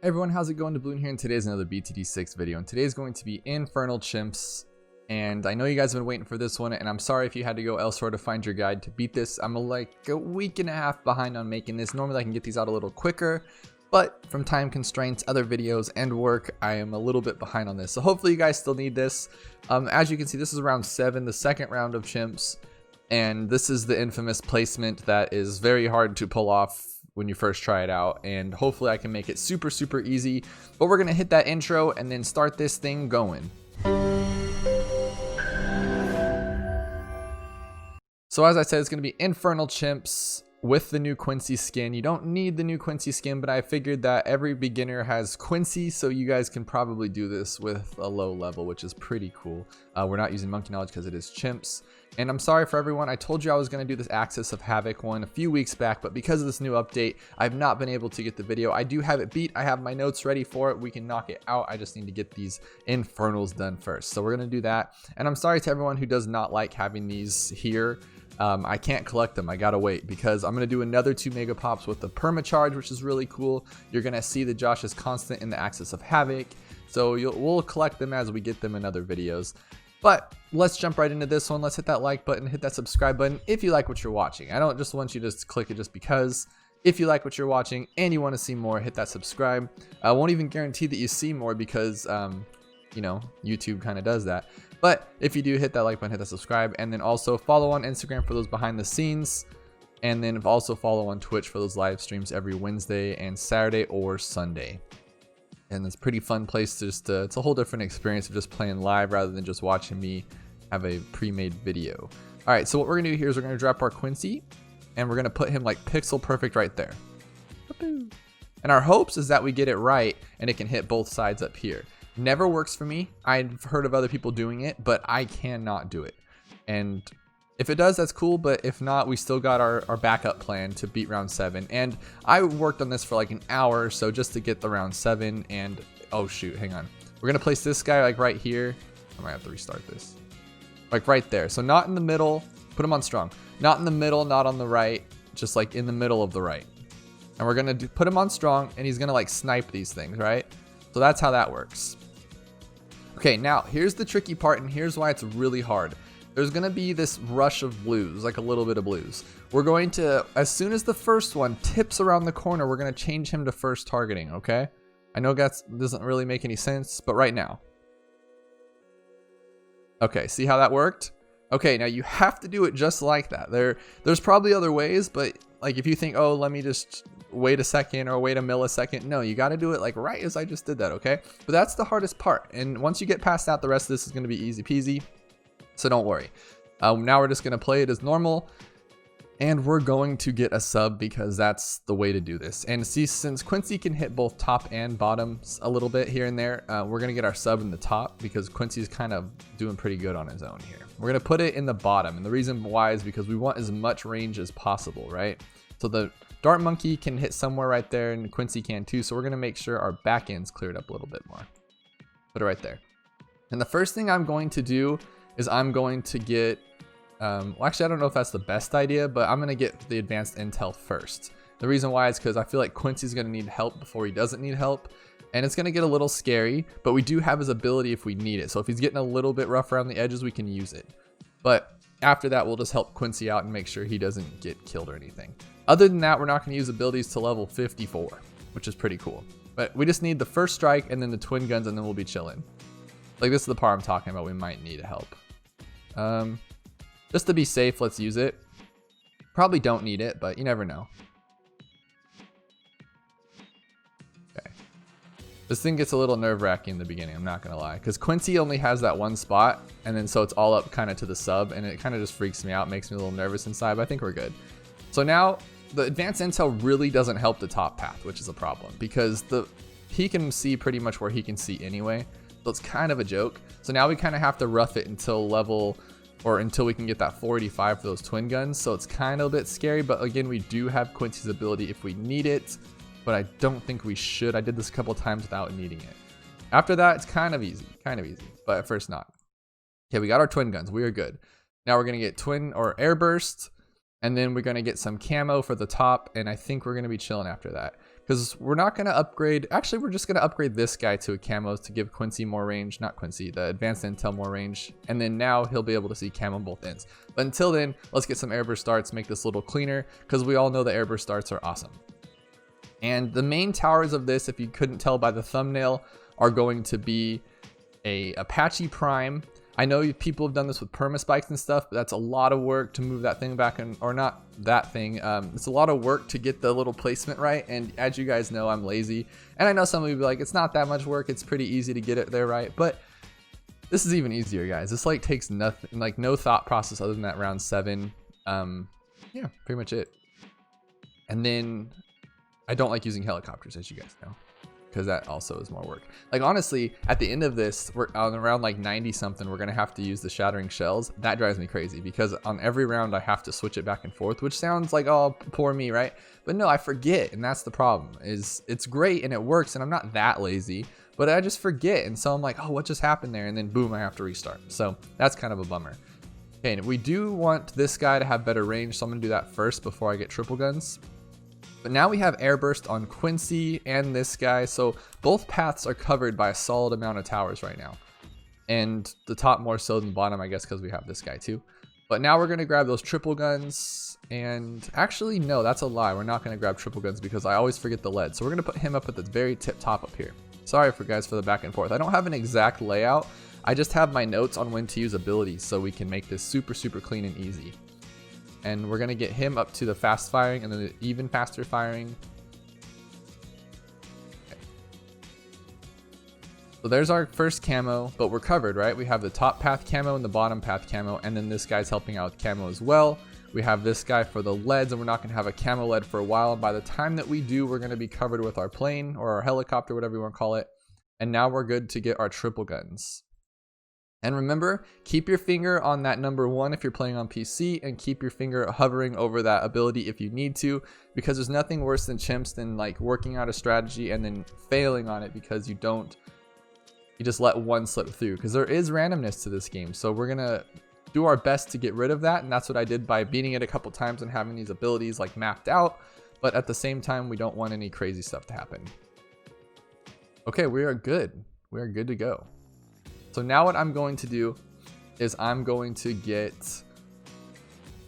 Hey everyone, how's it going? Dablooon here, and today's another BTD6 video, and today's going to be Infernal Chimps. And I know you guys have been waiting for this one, and I'm sorry if you had to go elsewhere to find your guide to beat this. I'm like a week and a half behind on making this. Normally I can get these out a little quicker, but from time constraints, other videos, and work, I am a little bit behind on this. So hopefully you guys still need this. As you can see, this is round 7, the second round of Chimps, and this is the infamous placement that is very hard to pull off when you first try it out, and hopefully I can make it super easy. But we're gonna hit that intro and then start this thing going. So as I said, it's gonna be Infernal Chimps with the new Quincy skin. You don't need the new Quincy skin, but I figured that every beginner has Quincy, so you guys can probably do this with a low level, which is pretty cool. We're not using Monkey Knowledge because it is Chimps. And I'm sorry for everyone, I told you I was going to do this Axis of Havoc one a few weeks back, but because of this new update, I've not been able to get the video. I do have it beat, I have my notes ready for it, we can knock it out. I just need to get these Infernals done first. So we're going to do that. And I'm sorry to everyone who does not like having these here. I can't collect them, I gotta wait, because I'm gonna do another 2 mega pops with the permacharge, which is really cool. You're gonna see that Josh is constant in the Axis of Havoc, so we'll collect them as we get them in other videos. But let's jump right into this one. Let's hit that like button, hit that subscribe button if you like what you're watching. I don't just want you to just click it just because. If you like what you're watching and you want to see more, hit that subscribe. I won't even guarantee that you see more because you know, YouTube kind of does that. But if you do, hit that like button, hit that subscribe, and then also follow on Instagram for those behind the scenes, and then also follow on Twitch for those live streams every Wednesday and Saturday or Sunday. And it's a pretty fun place to just it's a whole different experience of just playing live rather than just watching me have a pre-made video. All right, so what we're gonna do here is we're gonna drop our Quincy, and we're gonna put him like pixel perfect right there. And our hopes is that we get it right and it can hit both sides up here. Never works for me. I've heard of other people doing it, but I cannot do it. And if it does, that's cool, but if not, we still got our backup plan to beat round 7. And I worked on this for like an hour or so just to get the round 7, and oh shoot, hang on. We're gonna place this guy like right here. I might have to restart this. Like right there. So not in the middle, put him on strong. Not in the middle, not on the right, just like in the middle of the right. And we're gonna put him on strong, and he's gonna like snipe these things, right? So that's how that works. Okay, now here's the tricky part, and here's why it's really hard. There's gonna be this rush of blues, like a little bit of blues. We're going to, as soon as the first one tips around the corner, we're gonna change him to first targeting, okay? I know that doesn't really make any sense, but right now. Okay, see how that worked? Okay, now you have to do it just like that. There's probably other ways, but like if you think, oh, let me just wait a second or wait a millisecond. No, you got to do it like right as I just did that, okay? But that's the hardest part. And once you get past that, the rest of this is going to be easy peasy. So don't worry. Now we're just going to play it as normal. And we're going to get a sub because that's the way to do this. And see, since Quincy can hit both top and bottom a little bit here and there, we're going to get our sub in the top because Quincy's kind of doing pretty good on his own here. We're going to put it in the bottom. And the reason why is because we want as much range as possible, right? So the Dart Monkey can hit somewhere right there, and Quincy can too. So we're going to make sure our back end's cleared up a little bit more. Put it right there. And the first thing I'm going to do is I'm going to get, well, actually, I don't know if that's the best idea, but I'm going to get the advanced intel first. The reason why is because I feel like Quincy's going to need help before he doesn't need help. And it's going to get a little scary, but we do have his ability if we need it. So if he's getting a little bit rough around the edges, we can use it. But after that, we'll just help Quincy out and make sure he doesn't get killed or anything. Other than that, we're not going to use abilities to level 54, which is pretty cool. But we just need the first strike and then the twin guns, and then we'll be chilling. Like, this is the part I'm talking about. We might need help. Just to be safe, let's use it. Probably don't need it, but you never know. Okay. This thing gets a little nerve-wracking in the beginning, I'm not going to lie. Because Quincy only has that one spot, and then so it's all up kind of to the sub, and it kind of just freaks me out, makes me a little nervous inside, but I think we're good. So now, the advanced intel really doesn't help the top path, which is a problem, because he can see pretty much where he can see anyway, so it's kind of a joke. So now we kind of have to rough it until until we can get that 485 for those twin guns, so it's kind of a bit scary, but again, we do have Quincy's ability if we need it, but I don't think we should. I did this a couple times without needing it. After that, it's kind of easy, but at first not. Okay, we got our twin guns, we are good. Now we're gonna get twin or air burst, and then we're going to get some camo for the top, and I think we're going to be chilling after that. because we're not going to upgrade. Actually, we're just going to upgrade this guy to a camo to give Quincy more range. Not Quincy, the advanced intel more range. And then now he'll be able to see camo on both ends. But until then, let's get some airburst darts, make this a little cleaner, because we all know the airburst darts are awesome. And the main towers of this, if you couldn't tell by the thumbnail, are going to be a Apache Prime. I know people have done this with perma spikes and stuff, but that's a lot of work to move that thing back in, or not that thing. It's a lot of work to get the little placement right. And as you guys know, I'm lazy. And I know some of you will be like, it's not that much work. It's pretty easy to get it there right. But this is even easier, guys. This like takes nothing, like no thought process other than that round 7. Yeah, pretty much it. And then I don't like using helicopters, as you guys know, because that also is more work. Like honestly, at the end of this, we're on around like 90 something, we're gonna have to use the shattering shells. That drives me crazy because on every round I have to switch it back and forth, which sounds like, oh, poor me, right? But no, I forget, and that's the problem. Is it's great and it works, and I'm not that lazy, but I just forget, and so I'm like, oh, what just happened there? And then boom, I have to restart. So that's kind of a bummer. Okay, and we do want this guy to have better range, so I'm gonna do that first before I get triple guns. But now we have airburst on Quincy and this guy, so both paths are covered by a solid amount of towers right now. And the top more so than the bottom, I guess, because we have this guy too. But now we're going to grab those triple guns, and actually, no, that's a lie. We're not going to grab triple guns because I always forget the lead. So we're going to put him up at the very tip top up here. Sorry for guys for the back and forth. I don't have an exact layout. I just have my notes on when to use abilities so we can make this super, super clean and easy. And we're going to get him up to the fast firing and then the even faster firing. Okay. So there's our first camo, but we're covered, right? We have the top path camo and the bottom path camo, and then this guy's helping out with camo as well. We have this guy for the leads, and we're not going to have a camo lead for a while. And by the time that we do, we're going to be covered with our plane or our helicopter, whatever you want to call it. And now we're good to get our triple guns. And remember, keep your finger on that number 1 if you're playing on PC, and keep your finger hovering over that ability if you need to, because there's nothing worse than chimps than like working out a strategy and then failing on it because you just let one slip through, because there is randomness to this game. So we're gonna do our best to get rid of that, and that's what I did by beating it a couple times and having these abilities like mapped out, but at the same time we don't want any crazy stuff to happen. Okay, we are good. We are good to go. So now what I'm going to do is I'm going to get,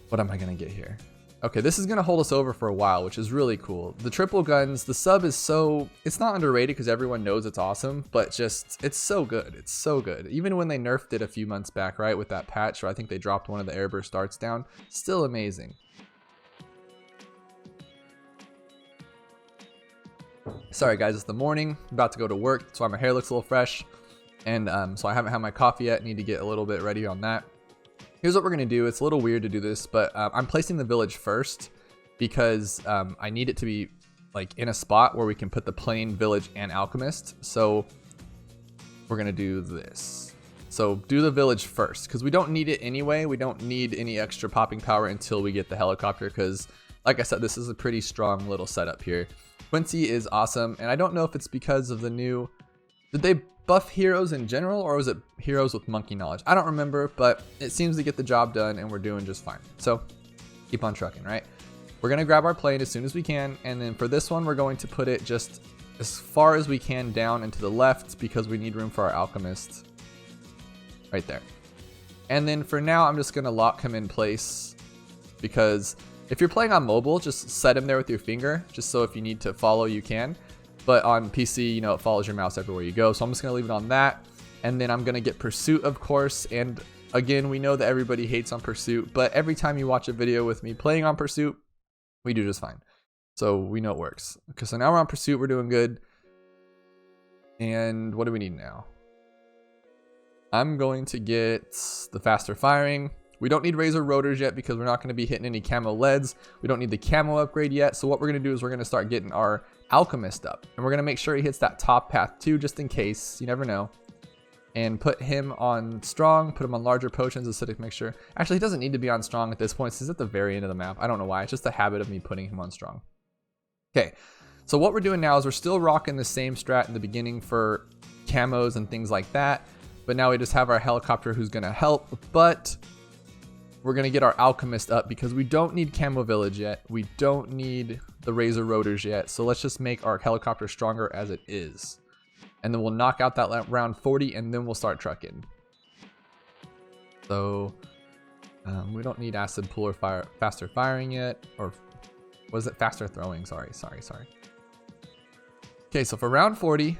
what am I going to get here? Okay, this is going to hold us over for a while, which is really cool. The triple guns, the sub is so, it's not underrated because everyone knows it's awesome, but just, it's so good. It's so good. Even when they nerfed it a few months back, right, with that patch, or I think they dropped one of the airburst darts down, still amazing. Sorry guys, it's the morning, I'm about to go to work, that's why my hair looks a little fresh. And so I haven't had my coffee yet, need to get a little bit ready on that. Here's what we're going to do. It's a little weird to do this, but I'm placing the village first because I need it to be like in a spot where we can put the plane, village, and alchemist. So we're going to do this. So do the village first because we don't need it anyway. We don't need any extra popping power until we get the helicopter because, like I said, this is a pretty strong little setup here. Quincy is awesome, and I don't know if it's because of the new... Did they buff heroes in general, or was it heroes with monkey knowledge? I don't remember, but it seems to get the job done, and we're doing just fine. So keep on trucking, right? We're going to grab our plane as soon as we can, and then for this one, we're going to put it just as far as we can down and to the left because we need room for our alchemist right there. And then for now, I'm just going to lock him in place because if you're playing on mobile, just set him there with your finger, just so if you need to follow, you can. But on PC, you know, it follows your mouse everywhere you go. So I'm just going to leave it on that. And then I'm going to get Pursuit, of course. And again, we know that everybody hates on Pursuit. But every time you watch a video with me playing on Pursuit, we do just fine. So we know it works. Okay, so now we're on Pursuit. We're doing good. And what do we need now? I'm going to get the faster firing. We don't need razor rotors yet because we're not going to be hitting any camo leads. We don't need the camo upgrade yet. So what we're going to do is we're going to start getting our alchemist up. And we're going to make sure he hits that top path too, just in case. You never know. And put him on strong, put him on larger potions, acidic mixture. Actually, he doesn't need to be on strong at this point. He's at the very end of the map. I don't know why. It's just a habit of me putting him on strong. Okay. So what we're doing now is we're still rocking the same strat in the beginning for camos and things like that. But now we just have our helicopter who's going to help. But we're going to get our alchemist up because we don't need camo village yet. We don't need the Razor rotors yet, so let's just make our helicopter stronger as it is. And then we'll knock out that round 40 and then we'll start trucking. So we don't need acid pool or faster firing yet, or was it faster throwing? Sorry. Okay, so for round 40,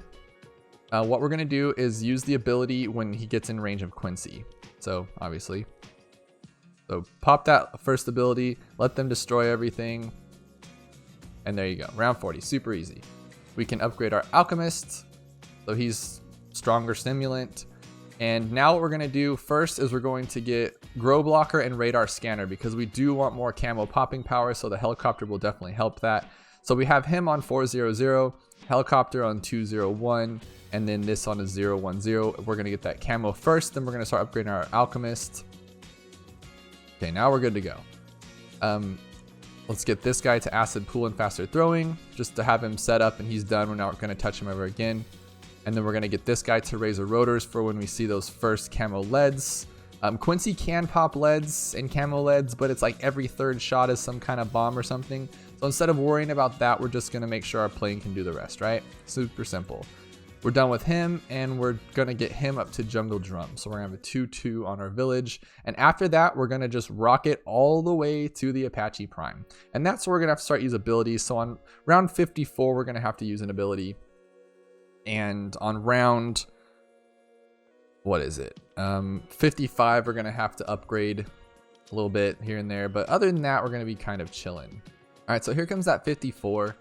what we're gonna do is use the ability when he gets in range of Quincy. So obviously, so pop that first ability, let them destroy everything, and there you go. Round 40, super easy. We can upgrade our Alchemist, so he's stronger stimulant. And now what we're gonna do first is we're going to get Grow Blocker and Radar Scanner because we do want more camo popping power, so the helicopter will definitely help that. So we have him on 400, helicopter on 201, and then this on a 010. We're gonna get that camo first, then we're gonna start upgrading our Alchemist. Okay, now we're good to go. Let's get this guy to acid pool and faster throwing, just to have him set up and he's done. We're not gonna touch him ever again. And then we're gonna get this guy to Razor rotors for when we see those first camo leads. Quincy can pop leads and camo leads, but it's like every third shot is some kind of bomb or something. So instead of worrying about that, we're just gonna make sure our plane can do the rest, right? Super simple. We're done with him and we're gonna get him up to Jungle Drum. So we're gonna have a 2-2 on our village. And after that, we're gonna just rocket all the way to the Apache Prime. And that's where we're gonna have to start use abilities. So on round 54, we're gonna have to use an ability. And on round, what is it? 55, we're gonna have to upgrade a little bit here and there. But other than that, we're gonna be kind of chilling. All right, so here comes that 54.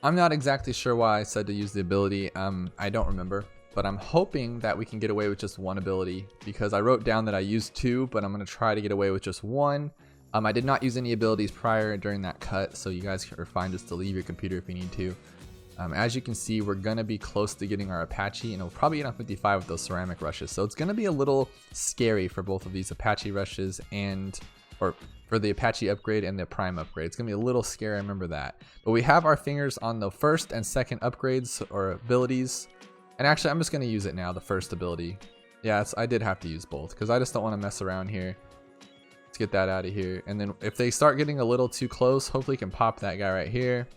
I'm not exactly sure why I said to use the ability. I don't remember, but I'm hoping that we can get away with just one ability because I wrote down that I used 2, but I'm gonna try to get away with just 1. I did not use any abilities prior during that cut, so you guys are fine just to leave your computer if you need to. As you can see, we're gonna be close to getting our Apache, and we'll probably get on 55 with those ceramic rushes. So it's gonna be a little scary for both of these Apache rushes or for the Apache upgrade and the Prime upgrade. It's gonna be a little scary, remember that. But we have our fingers on the first and second upgrades or abilities. And actually, I'm just gonna use it now, the first ability. Yeah, I did have to use both because I just don't wanna mess around here. Let's get that out of here. And then if they start getting a little too close, hopefully we can pop that guy right here.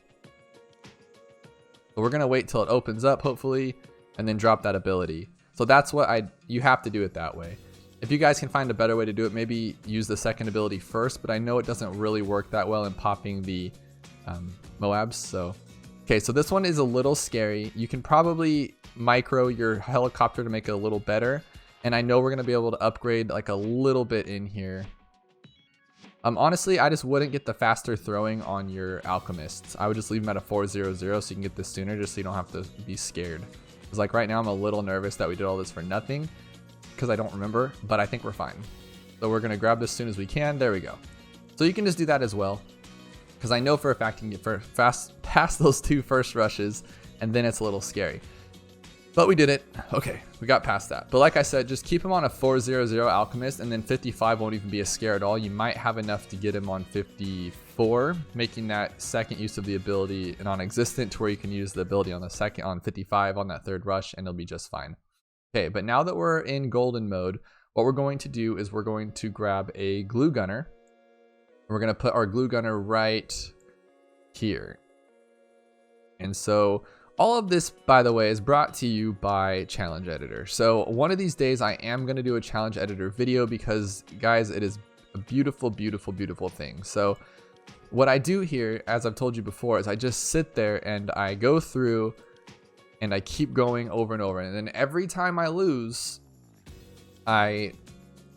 But we're gonna wait till it opens up, hopefully, and then drop that ability. So that's what you have to do it that way. If you guys can find a better way to do it, maybe use the second ability first, but I know it doesn't really work that well in popping the Moabs. So, okay, so this one is a little scary. You can probably micro your helicopter to make it a little better. And I know we're gonna be able to upgrade like a little bit in here. Honestly, I just wouldn't get the faster throwing on your Alchemists. I would just leave them at a 400 so you can get this sooner, just so you don't have to be scared. Because like right now, I'm a little nervous that we did all this for nothing, because I don't remember, but I think we're fine. So we're gonna grab this as soon as we can. There we go. So you can just do that as well, because I know for a fact you can get past those 2 first rushes, and then it's a little scary. But we did it. Okay, we got past that. But like I said, just keep him on a 400 Alchemist, and then 55 won't even be a scare at all. You might have enough to get him on 54, making that second use of the ability non-existent to where you can use the ability on 55 on that third rush, and it'll be just fine. Okay, but now that we're in golden mode, what we're going to do is we're going to grab a glue gunner. We're gonna put our glue gunner right here. And so all of this, by the way, is brought to you by Challenge Editor. So one of these days I am gonna do a Challenge Editor video because, guys, it is a beautiful, beautiful, beautiful thing. So what I do here, as I've told you before, is I just sit there and I go through and I keep going over and over. And then every time I lose, I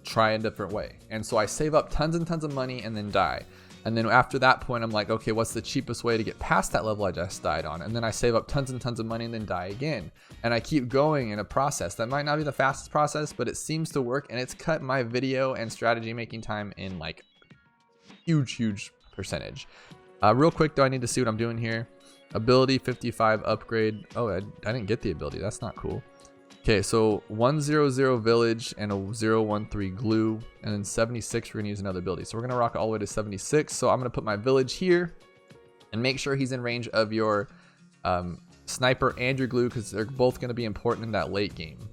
try a different way. And so I save up tons and tons of money and then die. And then after that point, I'm like, okay, what's the cheapest way to get past that level I just died on? And then I save up tons and tons of money and then die again. And I keep going in a process. That might not be the fastest process, but it seems to work. And it's cut my video and strategy making time in like huge percentage. Real quick though, I need to see what I'm doing here. Ability 55 upgrade. Oh, I didn't get the ability. That's not cool. Okay, so 100 village and a 013 glue, and then 76 we're gonna use another ability. So we're gonna rock it all the way to 76. So I'm gonna put my village here and make sure he's in range of your sniper and your glue, because they're both gonna be important in that late game.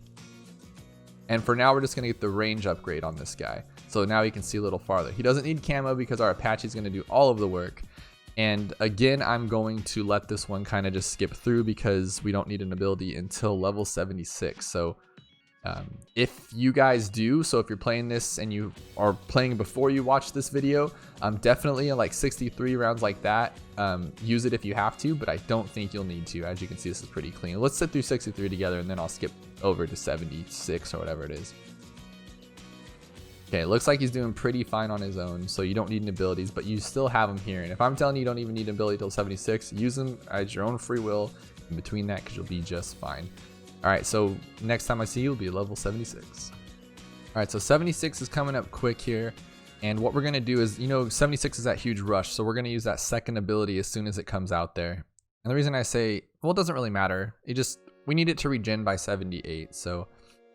And for now, we're just gonna get the range upgrade on this guy. So now he can see a little farther. He doesn't need camo because our Apache is gonna do all of the work. And again, I'm going to let this one kind of just skip through because we don't need an ability until level 76. So if you guys do, so if you're playing this and you are playing before you watch this video, definitely like 63 rounds like that, use it if you have to, but I don't think you'll need to. As you can see, this is pretty clean. Let's sit through 63 together and then I'll skip over to 76 or whatever it is. Okay, it looks like he's doing pretty fine on his own, so you don't need any abilities, but you still have him here. And if I'm telling you don't even need an ability till 76, use them as your own free will in between that because you'll be just fine. All right, so next time I see you will be level 76. All right, so 76 is coming up quick here. And what we're gonna do is, you know, 76 is that huge rush. So we're gonna use that second ability as soon as it comes out there. And the reason I say, well, it doesn't really matter. We need it to regen by 78. So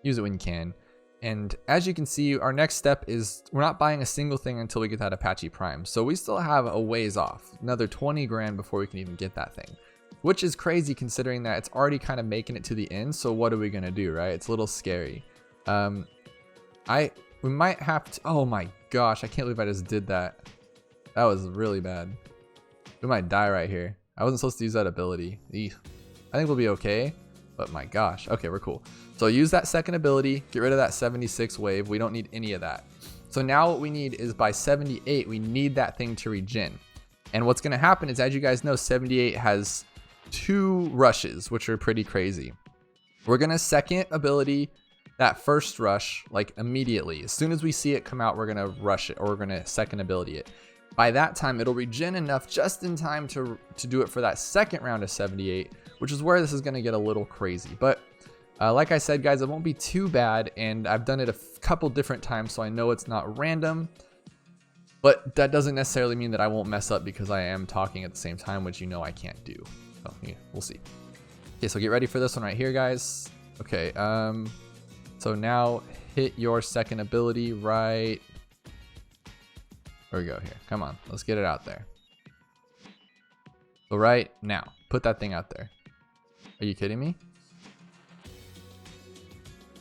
use it when you can. And as you can see, our next step is we're not buying a single thing until we get that Apache Prime. So we still have a ways off, another 20 grand before we can even get that thing. Which is crazy considering that it's already kind of making it to the end. So what are we gonna do, right? It's a little scary. We might have to, oh my gosh, I can't believe I just did that. That was really bad. We might die right here. I wasn't supposed to use that ability. Eesh. I think we'll be okay, but my gosh. Okay, we're cool. So use that second ability, get rid of that 76 wave. We don't need any of that. So now what we need is by 78, we need that thing to regen. And what's gonna happen is, as you guys know, 78 has 2 rushes, which are pretty crazy. We're gonna second ability that first rush like immediately. As soon as we see it come out, we're gonna rush it, or we're gonna second ability it. By that time, it'll regen enough just in time to do it for that second round of 78, which is where this is gonna get a little crazy. But like I said, guys, it won't be too bad, and I've done it a couple different times, so I know it's not random. But that doesn't necessarily mean that I won't mess up because I am talking at the same time, which you know I can't do. So yeah, we'll see. Okay, so get ready for this one right here, guys. Okay, so now hit your second ability right. There we go here. Come on, let's get it out there. So right now, put that thing out there. Are you kidding me?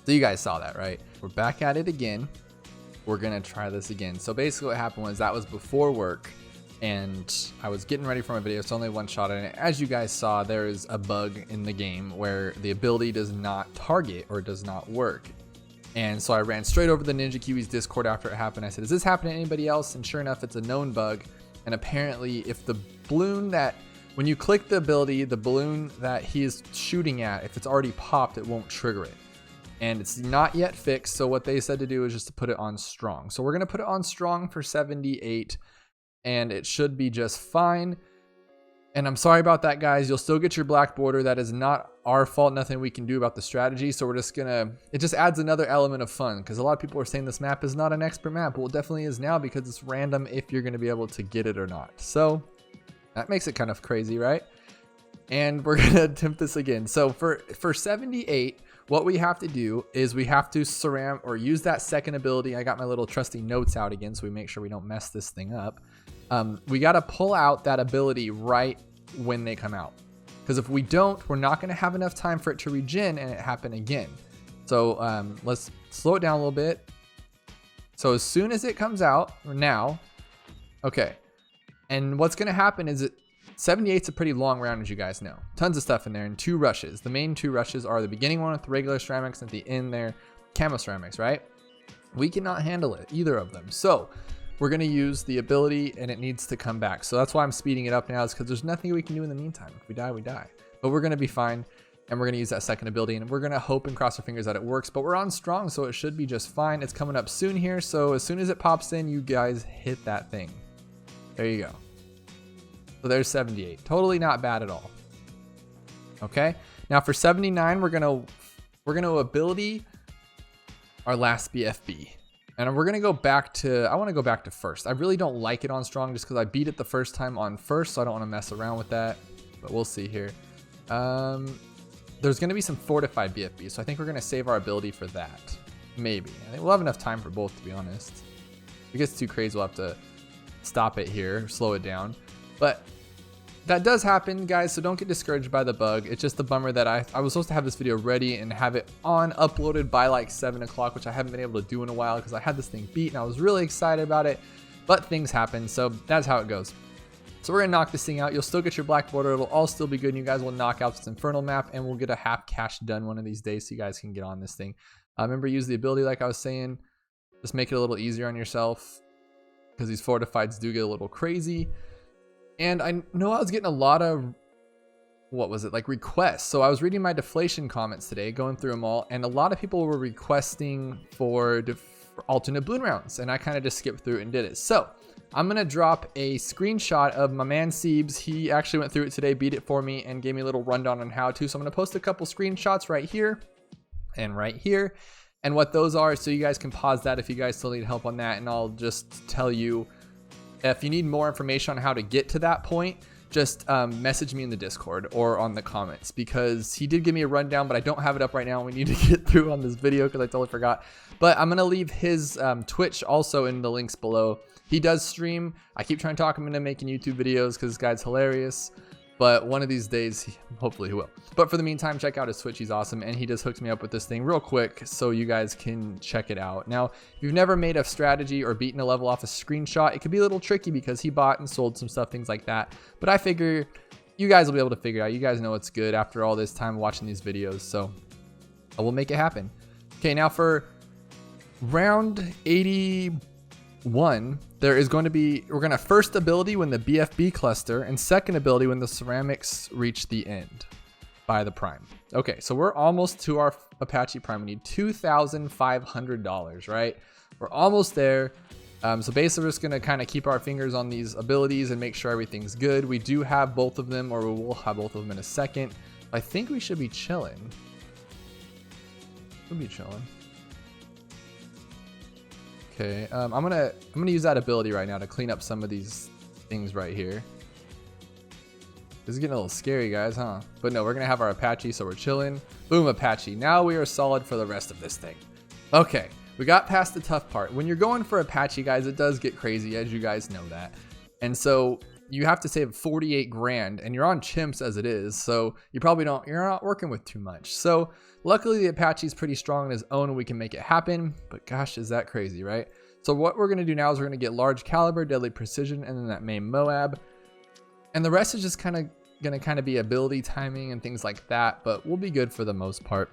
So you guys saw that, right? We're back at it again. We're gonna try this again. So basically what happened was that was before work and I was getting ready for my video. It's only one shot in it. As you guys saw, there is a bug in the game where the ability does not target or does not work. And so I ran straight over the Ninja Kiwi's Discord after it happened. I said, is this happening to anybody else? And sure enough, it's a known bug. And apparently if the balloon that, when you click the ability, the balloon that he is shooting at, if it's already popped, it won't trigger it. And it's not yet fixed. So what they said to do is just to put it on strong. So we're gonna put it on strong for 78 and it should be just fine. And I'm sorry about that, guys. You'll still get your black border. That is not our fault. Nothing we can do about the strategy. So we're just gonna, it just adds another element of fun because a lot of people are saying this map is not an expert map. Well, it definitely is now because it's random if you're gonna be able to get it or not. So that makes it kind of crazy, right? And we're gonna attempt this again. So for 78, what we have to do is we have to surround or use that second ability. I got my little trusty notes out again so we make sure we don't mess this thing up. We got to pull out that ability right when they come out. Because if we don't, we're not going to have enough time for it to regen and it happen again. So let's slow it down a little bit. So as soon as it comes out, or now, okay. And what's going to happen is 78's a pretty long round, as you guys know. Tons of stuff in there and 2 rushes. The main 2 rushes are the beginning one with the regular ceramics and at the end there, camo ceramics, right? We cannot handle it, either of them. So we're going to use the ability and it needs to come back. So that's why I'm speeding it up now, is because there's nothing we can do in the meantime. If we die, we die. But we're going to be fine. And we're going to use that second ability and we're going to hope and cross our fingers that it works. But we're on strong, so it should be just fine. It's coming up soon here. So as soon as it pops in, you guys hit that thing. There you go. So there's 78. Totally not bad at all. Okay. Now for 79, we're gonna ability our last BFB. And we're gonna go back to, I want to go back to first. I really don't like it on strong just because I beat it the first time on first, so I don't want to mess around with that. But we'll see here. There's gonna be some fortified BFB, so I think we're gonna save our ability for that. Maybe. I think we'll have enough time for both, to be honest. If it gets too crazy, we'll have to stop it here, slow it down. But that does happen, guys, so don't get discouraged by the bug. It's just a bummer that I was supposed to have this video ready and have it uploaded by like 7 o'clock, which I haven't been able to do in a while because I had this thing beat and I was really excited about it, but things happen, so that's how it goes. So we're gonna knock this thing out. You'll still get your black border. It'll all still be good. And you guys will knock out this Infernal map, and we'll get a half cache done one of these days, so you guys can get on this thing. Remember, use the ability like I was saying. Just make it a little easier on yourself, because these fortifieds do get a little crazy. And I know I was getting a lot of, what was it, like requests. So I was reading my deflation comments today, going through them all, and a lot of people were requesting for alternate balloon rounds, and I kind of just skipped through it and did it. So I'm gonna drop a screenshot of my man Ceebs. He actually went through it today, beat it for me, and gave me a little rundown on how to. So I'm gonna post a couple screenshots right here and right here, and what those are, so you guys can pause that if you guys still need help on that. And I'll just tell you, if you need more information on how to get to that point, just message me in the Discord or on the comments, because he did give me a rundown, but I don't have it up right now. We need to get through on this video because I totally forgot. But I'm gonna leave his Twitch also in the links below. He does stream. I keep trying to talk him into making YouTube videos because this guy's hilarious. But one of these days, hopefully he will. But for the meantime, check out his Twitch. He's awesome. And he just hooked me up with this thing real quick so you guys can check it out. Now, if you've never made a strategy or beaten a level off a screenshot, it could be a little tricky because he bought and sold some stuff, things like that. But I figure you guys will be able to figure it out. You guys know what's good after all this time watching these videos. So I will make it happen. Okay, now for round 81, there is going to be, we're going to first ability when the BFB cluster, and second ability when the ceramics reach the end by the prime. Okay, so we're almost to our Apache prime. We need $2,500, right? We're almost there. So basically we're just going to kind of keep our fingers on these abilities and make sure everything's good. We do have both of them, or we will have both of them in a second. I think we should be chilling. We'll be chilling. Okay, I'm gonna use that ability right now to clean up some of these things right here. This is getting a little scary, guys, huh? But no, we're gonna have our Apache, so we're chilling. Boom, Apache. Now we are solid for the rest of this thing. Okay, we got past the tough part. When you're going for Apache, guys, it does get crazy, as you guys know that. And so you have to save 48 grand, and you're on chimps as it is, so you're not working with too much. So luckily the Apache is pretty strong on his own and we can make it happen, but gosh, is that crazy, right? So what we're gonna do now is we're gonna get large caliber, deadly precision, and then that main Moab. And the rest is just gonna be ability timing and things like that, but we'll be good for the most part.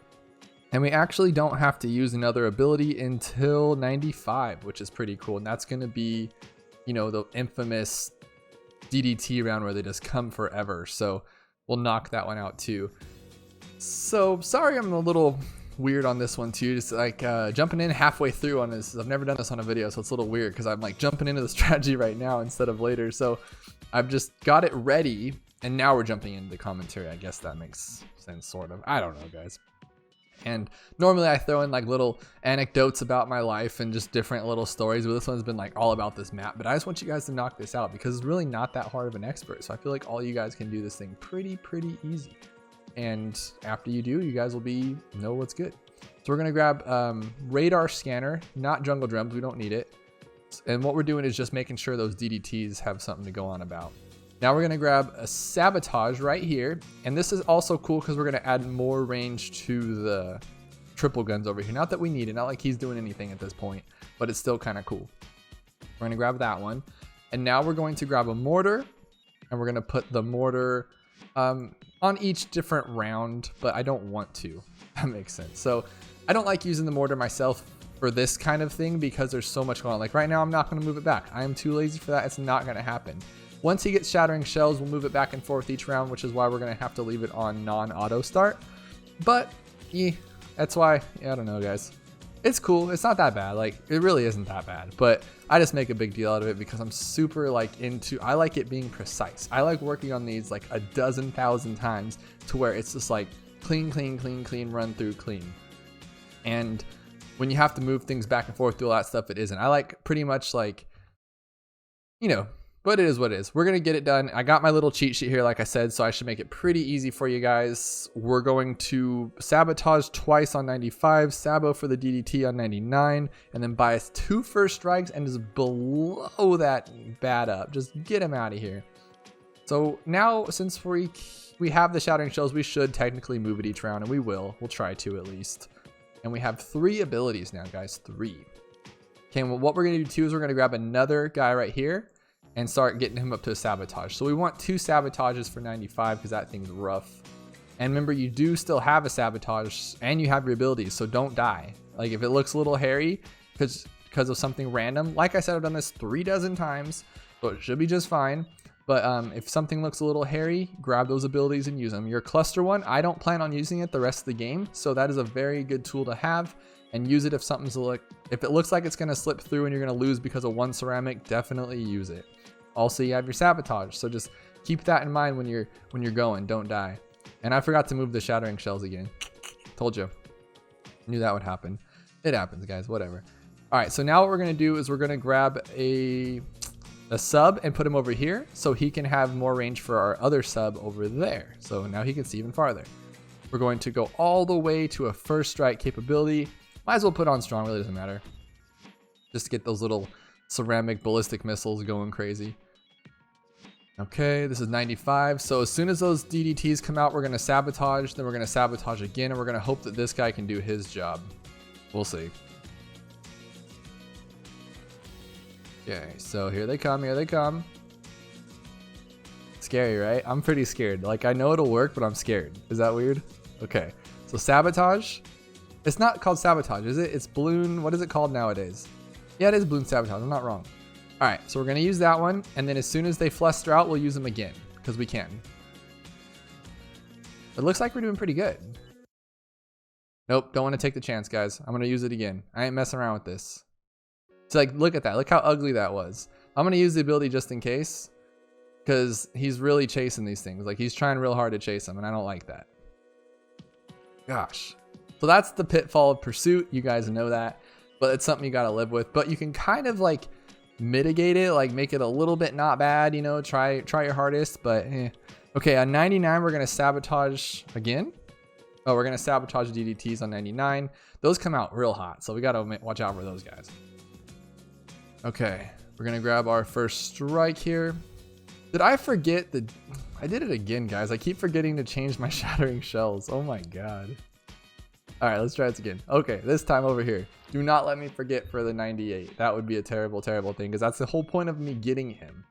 And we actually don't have to use another ability until 95, which is pretty cool. And that's gonna be, you know, the infamous DDT round where they just come forever. So we'll knock that one out too. So sorry I'm a little weird on this one too, just like jumping in halfway through on this. I've never done this on a video, so it's a little weird because I'm like jumping into the strategy right now instead of later. So I've just got it ready and now we're jumping into the commentary. I guess that makes sense, sort of. I don't know, guys. And normally I throw in like little anecdotes about my life and just different little stories, but this one's been like all about this map. But I just want you guys to knock this out because it's really not that hard of an expert. So I feel like all you guys can do this thing pretty easy. And after you do, you guys will know what's good. So we're gonna grab radar scanner, not jungle drums, we don't need it. And what we're doing is just making sure those DDTs have something to go on about. Now we're gonna grab a sabotage right here. And this is also cool because we're gonna add more range to the triple guns over here. Not that we need it, not like he's doing anything at this point, but it's still kind of cool. We're gonna grab that one. And now we're going to grab a mortar and we're gonna put the mortar on each different round, but I don't want to. That makes sense. So I don't like using the mortar myself for this kind of thing because there's so much going on. Like right now, I'm not going to move it back. I am too lazy for that. It's not going to happen. Once he gets shattering shells, we'll move it back and forth each round, which is why we're going to have to leave it on non-auto start. But yeah, that's why, I don't know, guys. It's cool. It's not that bad. Like, it really isn't that bad. But I just make a big deal out of it because I'm super like I like it being precise. I like working on these like a dozen thousand times to where it's just like clean, run through clean. And when you have to move things back and forth through all that stuff, it isn't. I like pretty much like, you know, but it is what it is. We're going to get it done. I got my little cheat sheet here, like I said, so I should make it pretty easy for you guys. We're going to sabotage twice on 95, sabo for the DDT on 99, and then bias 2 first strikes and just blow that bad up. Just get him out of here. So now, since we have the shattering shells, we should technically move it each round, and we will. We'll try to at least. And we have 3 abilities now, guys. 3. Okay, well, what we're going to do too is we're going to grab another guy right here. and start getting him up to a sabotage. So we want 2 sabotages for 95 because that thing's rough. And remember, you do still have a sabotage and you have your abilities, so don't die. Like if it looks a little hairy because of something random, like I said, I've done this 3 dozen times, so it should be just fine. But if something looks a little hairy, grab those abilities and use them. Your cluster one, I don't plan on using it the rest of the game, so that is a very good tool to have. And use it if if it looks like it's gonna slip through and you're gonna lose because of 1 ceramic, definitely use it. Also, you have your sabotage, so just keep that in mind when you're going. Don't die. And I forgot to move the shattering shells again. Told you. Knew that would happen. It happens, guys. Whatever. All right. So now what we're gonna do is we're gonna grab a sub and put him over here, so he can have more range for our other sub over there. So now he can see even farther. We're going to go all the way to a first strike capability. Might as well put on strong. Really doesn't matter. Just to get those little ceramic ballistic missiles going crazy. Okay, this is 95. So as soon as those DDTs come out, we're going to sabotage. Then we're going to sabotage again. And we're going to hope that this guy can do his job. We'll see. Okay, so here they come. Here they come. Scary, right? I'm pretty scared. Like, I know it'll work, but I'm scared. Is that weird? Okay, so sabotage. It's not called sabotage, is it? It's Bloon. What is it called nowadays? Yeah, it is Bloon sabotage. I'm not wrong. All right, so we're going to use that one. And then as soon as they fluster out, we'll use them again because we can. It looks like we're doing pretty good. Nope, don't want to take the chance, guys. I'm going to use it again. I ain't messing around with this. It's like, look at that. Look how ugly that was. I'm going to use the ability just in case because he's really chasing these things. Like, he's trying real hard to chase them, and I don't like that. Gosh. So that's the pitfall of pursuit. You guys know that. But it's something you got to live with. But you can kind of like mitigate it, like make it a little bit not bad, you know, try your hardest, but okay, on 99 we're gonna sabotage again. Oh, we're gonna sabotage DDTs on 99. Those come out real hot, so we gotta watch out for those guys. Okay, we're gonna grab our first strike here. Did I forget that I did it again, guys? I keep forgetting to change my shattering shells. Oh my god. All right, let's try this again. Okay, this time over here. Do not let me forget for the 98. That would be a terrible, terrible thing because that's the whole point of me getting him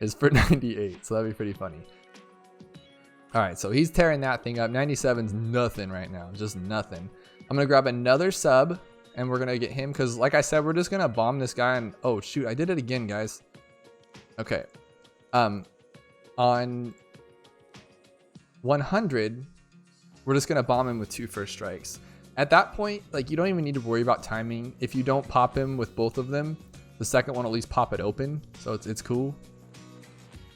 is for 98. So that'd be pretty funny. All right, so he's tearing that thing up. 97's nothing right now, just nothing. I'm gonna grab another sub and we're gonna get him because like I said, we're just gonna bomb this guy and oh shoot, I did it again, guys. Okay, on 100, we're just gonna bomb him with 2 first strikes. At that point, like you don't even need to worry about timing. If you don't pop him with both of them, the second one will at least pop it open, so it's cool.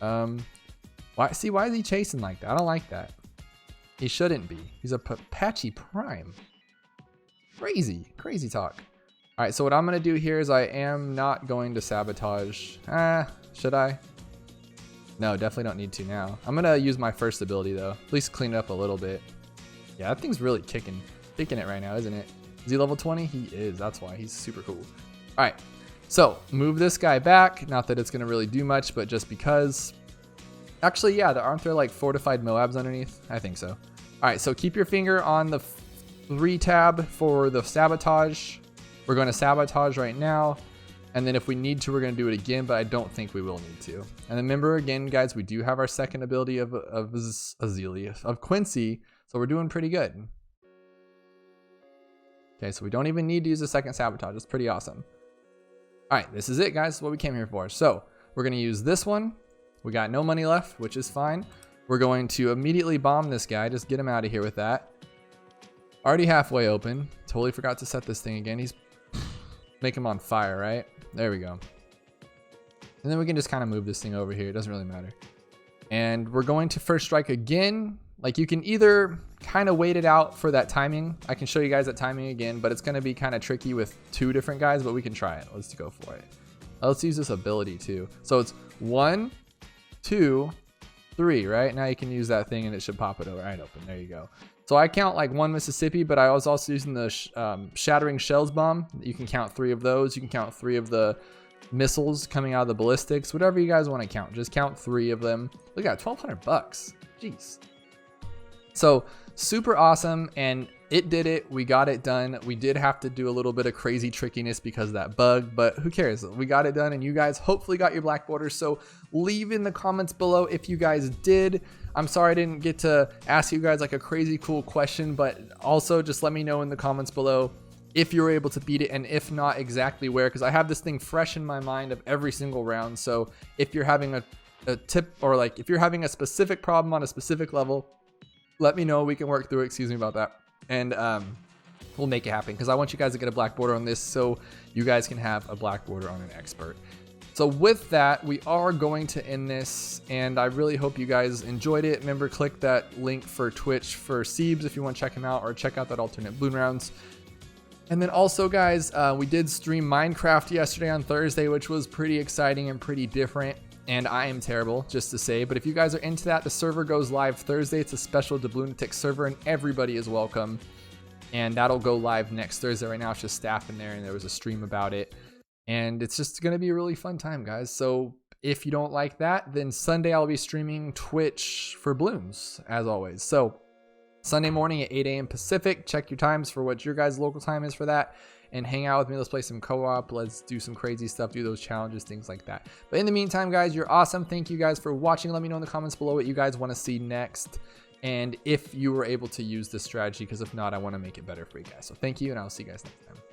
Why is he chasing like that? I don't like that. He shouldn't be. He's a Apache Prime. Crazy talk. All right, so what I'm gonna do here is I am not going to sabotage. Should I? No, definitely don't need to now. I'm gonna use my first ability though. At least clean it up a little bit. Yeah, that thing's really kicking it right now, isn't it? Is he level 20? He is. That's why he's super cool. All right, so move this guy back. Not that it's gonna really do much, but just because. Actually, yeah, aren't there like fortified Moabs underneath? I think so. All right, so keep your finger on the 3 tab for the sabotage. We're going to sabotage right now. And then if we need to, we're going to do it again, but I don't think we will need to. And remember again, guys, we do have our second ability of Quincy, so we're doing pretty good. Okay, so we don't even need to use the second sabotage. It's pretty awesome. All right, this is it, guys. This is what we came here for. So we're going to use this one. We got no money left, which is fine. We're going to immediately bomb this guy. Just get him out of here with that. Already halfway open. Totally forgot to set this thing again. He's make him on fire, right? There we go. And then we can just kind of move this thing over here. It doesn't really matter. And we're going to first strike again. Like you can either kind of wait it out for that timing. I can show you guys that timing again, but it's going to be kind of tricky with 2 different guys, but we can try it. Let's go for it. Let's use this ability too. So it's 1, 2, 3, right? Now you can use that thing and it should pop it over right open. There you go. So I count like 1 Mississippi, but I was also using the shattering shells bomb. You can count 3 of those. You can count 3 of the missiles coming out of the ballistics, whatever you guys want to count. Just count 3 of them. Look at that, $1,200 bucks. Jeez. So super awesome. And it did it. We got it done. We did have to do a little bit of crazy trickiness because of that bug, but who cares? We got it done, and you guys hopefully got your black borders. So leave in the comments below if you guys did. I'm sorry I didn't get to ask you guys like a crazy cool question, but also just let me know in the comments below if you were able to beat it, and if not, exactly where, because I have this thing fresh in my mind of every single round. So if you're having a tip, or like if you're having a specific problem on a specific level, let me know. We can work through it. Excuse me about that. And we'll make it happen, because I want you guys to get a black border on this so you guys can have a black border on an expert. So with that, we are going to end this, and I really hope you guys enjoyed it. Remember, click that link for Twitch for Ceebs if you want to check him out, or check out that alternate Bloon rounds. And then also, guys, we did stream Minecraft yesterday on Thursday, which was pretty exciting and pretty different. And I am terrible, just to say. But if you guys are into that, the server goes live Thursday. It's a special Dablooon server, and everybody is welcome. And that'll go live next Thursday. Right now, it's just staff in there, and there was a stream about it. And it's just going to be a really fun time, guys. So if you don't like that, then Sunday I'll be streaming Twitch for Bloons, as always. So Sunday morning at 8 a.m. Pacific. Check your times for what your guys' local time is for that. And hang out with me. Let's play some co-op. Let's do some crazy stuff. Do those challenges, things like that. But in the meantime, guys, you're awesome. Thank you guys for watching. Let me know in the comments below what you guys want to see next, and if you were able to use this strategy, because if not, I want to make it better for you guys. So thank you, and I'll see you guys next time.